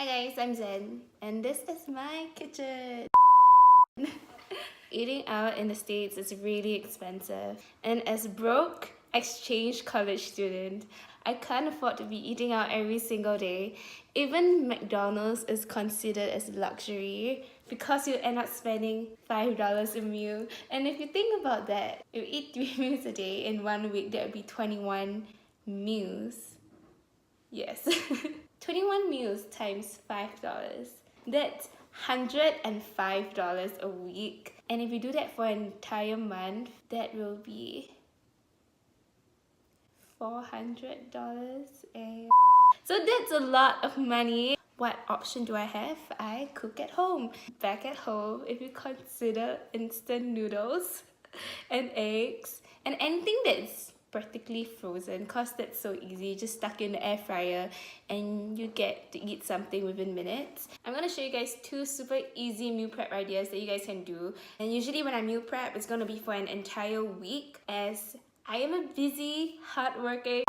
Hi guys, I'm Zen, and this is my kitchen. Eating out in the States is really expensive, and as broke exchange college student, I can't afford to be eating out every single day. Even McDonald's is considered as luxury because you end up spending $5 a meal. And if you think about that, you eat 3 meals a day in 1 week, that would be 21 meals. Yes. 21 meals times $5. That's $105 a week. And if you do that for an entire month, that will be $400. So that's a lot of money. What option do I have? I cook at home. Back at home, if you consider instant noodles and eggs and anything that's practically frozen, cause that's so easy, just stuck in the air fryer and you get to eat something within minutes. I'm gonna show you guys 2 super easy meal prep ideas that you guys can do. And usually when I meal prep, it's gonna be for an entire week, as I am a busy, hardworking.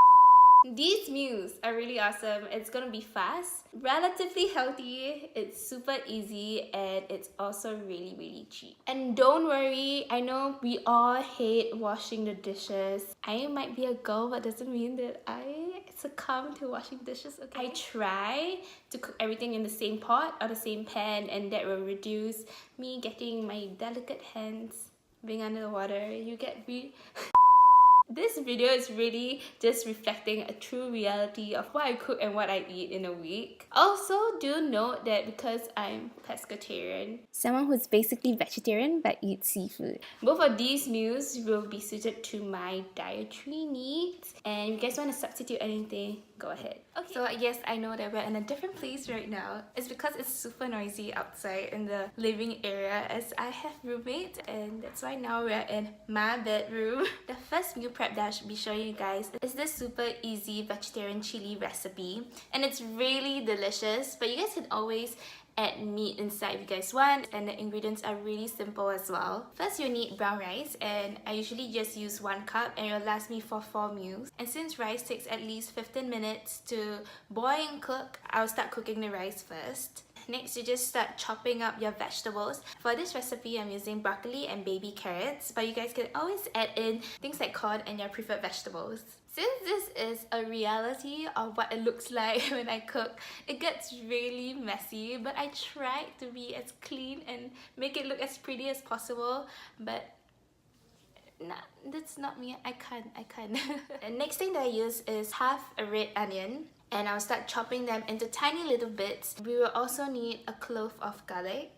These meals are really awesome. It's gonna be fast, relatively healthy, it's super easy, and it's also really cheap. And don't worry, I know we all hate washing the dishes. I might be a girl, but doesn't mean that I succumb to washing dishes, okay? I try to cook everything in the same pot or the same pan, and that will reduce me getting my delicate hands being under the water. You get This video is really just reflecting a true reality of what I cook and what I eat in a week. Also, do note that because I'm pescatarian, someone who's basically vegetarian but eats seafood, both of these meals will be suited to my dietary needs. And if you guys want to substitute anything, go ahead. Okay, so yes, I know that we're in a different place right now. It's because it's super noisy outside in the living area, as I have roommates, and that's why now we're in my bedroom. The first meal prep that I should be showing you guys is this super easy vegetarian chili recipe, and it's really delicious, but you guys can always add meat inside if you guys want, and the ingredients are really simple as well. First, you need brown rice, and I usually just use 1 cup and it will last me for 4 meals. And since rice takes at least 15 minutes to boil and cook, I'll start cooking the rice first. Next, you just start chopping up your vegetables. For this recipe, I'm using broccoli and baby carrots, but you guys can always add in things like corn and your preferred vegetables. Since this is a reality of what it looks like when I cook, it gets really messy, but I try to be as clean and make it look as pretty as possible, but nah, that's not me. I can't. The next thing that I use is half a red onion, and I'll start chopping them into tiny little bits. We will also need a clove of garlic.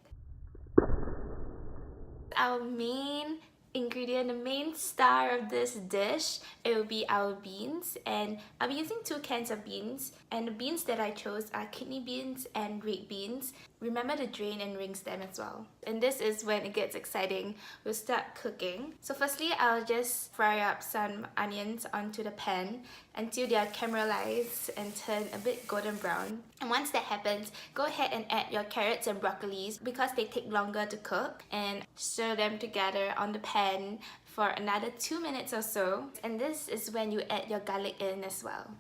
Our main ingredient, the main star of this dish, it will be our beans, and I'll be using 2 cans of beans, and the beans that I chose are kidney beans and red beans. Remember to drain and rinse them as well. And this is when it gets exciting. We'll start cooking. So firstly, I'll just fry up some onions onto the pan until they are caramelized and turn a bit golden brown. And once that happens, go ahead and add your carrots and broccolis because they take longer to cook, and stir them together on the pan for another 2 minutes or so. And this is when you add your garlic in as well.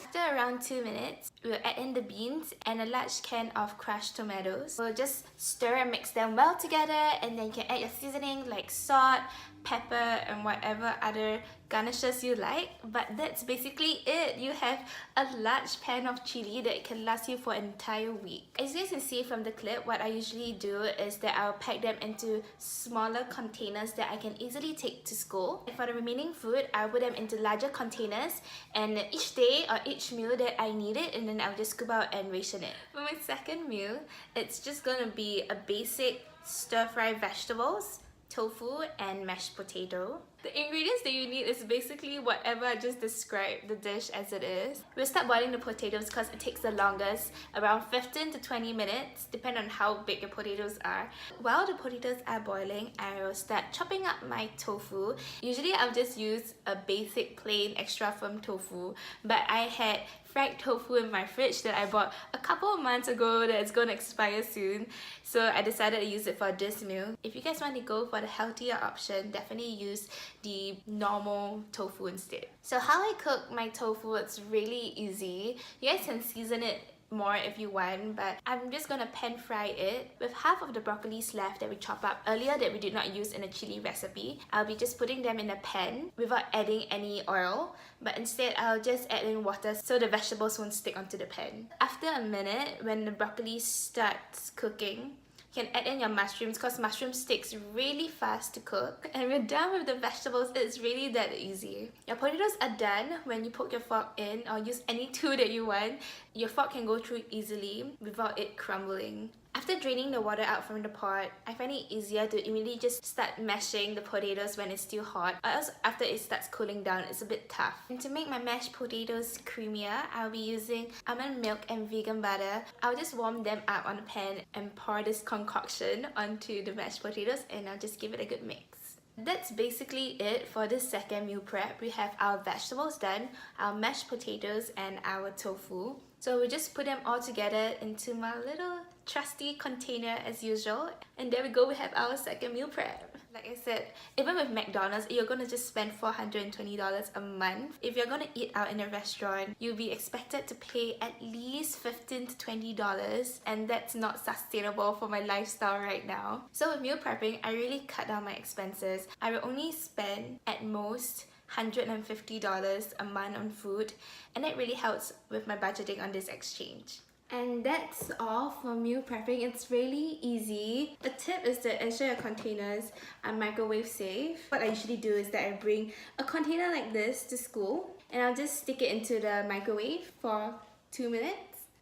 After around 2 minutes, we'll add in the beans and a large can of crushed tomatoes. We'll just stir and mix them well together, and then you can add your seasoning like salt, pepper, and whatever other garnishes you like. But that's basically it. You have a large pan of chili that can last you for an entire week. As you guys can see from the clip, what I usually do is that I'll pack them into smaller containers that I can easily take to school. And for the remaining food, I'll put them into larger containers, and each day or each meal that I need it, and then I'll just scoop out and ration it. For my second meal, it's just gonna be a basic stir-fry vegetables, tofu, and mashed potato. The ingredients that you need is basically whatever I just described the dish as it is. We'll start boiling the potatoes because it takes the longest, around 15 to 20 minutes, depending on how big your potatoes are. While the potatoes are boiling, I will start chopping up my tofu. Usually I'll just use a basic plain extra firm tofu, but I had fried tofu in my fridge that I bought a couple of months ago that's gonna expire soon, so I decided to use it for this meal. If you guys want to go for the healthier option, definitely use the normal tofu instead. So how I cook my tofu, it's really easy. You guys can season it more if you want, but I'm just gonna pan fry it with half of the broccolis left that we chopped up earlier that we did not use in a chili recipe. I'll be just putting them in a pan without adding any oil, but instead I'll just add in water so the vegetables won't stick onto the pan. After a minute, when the broccoli starts cooking, you can add in your mushrooms because mushrooms takes really fast to cook. And we're done with the vegetables. It's really that easy. Your potatoes are done when you poke your fork in or use any tool that you want. Your fork can go through easily without it crumbling. After draining the water out from the pot, I find it easier to immediately just start mashing the potatoes when it's still hot, or else after it starts cooling down, it's a bit tough. And to make my mashed potatoes creamier, I'll be using almond milk and vegan butter. I'll just warm them up on the pan and pour this concoction onto the mashed potatoes, and I'll just give it a good mix. That's basically it for this second meal prep. We have our vegetables done, our mashed potatoes, and our tofu. So we'll just put them all together into my little trusty container as usual. And there we go, we have our second meal prep. Like I said, even with McDonald's, you're gonna just spend $420 a month. If you're gonna eat out in a restaurant, you'll be expected to pay at least $15 to $20, and that's not sustainable for my lifestyle right now. So with meal prepping, I really cut down my expenses. I will only spend at most $150 a month on food, and that really helps with my budgeting on this exchange. And that's all for meal prepping. It's really easy. The tip is to ensure your containers are microwave safe. What I usually do is that I bring a container like this to school, and I'll just stick it into the microwave for 2 minutes,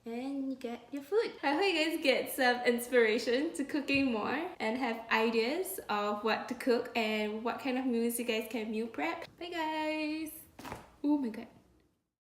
and you get your food. I hope you guys get some inspiration to cooking more and have ideas of what to cook and what kind of meals you guys can meal prep. Bye guys! Oh my god.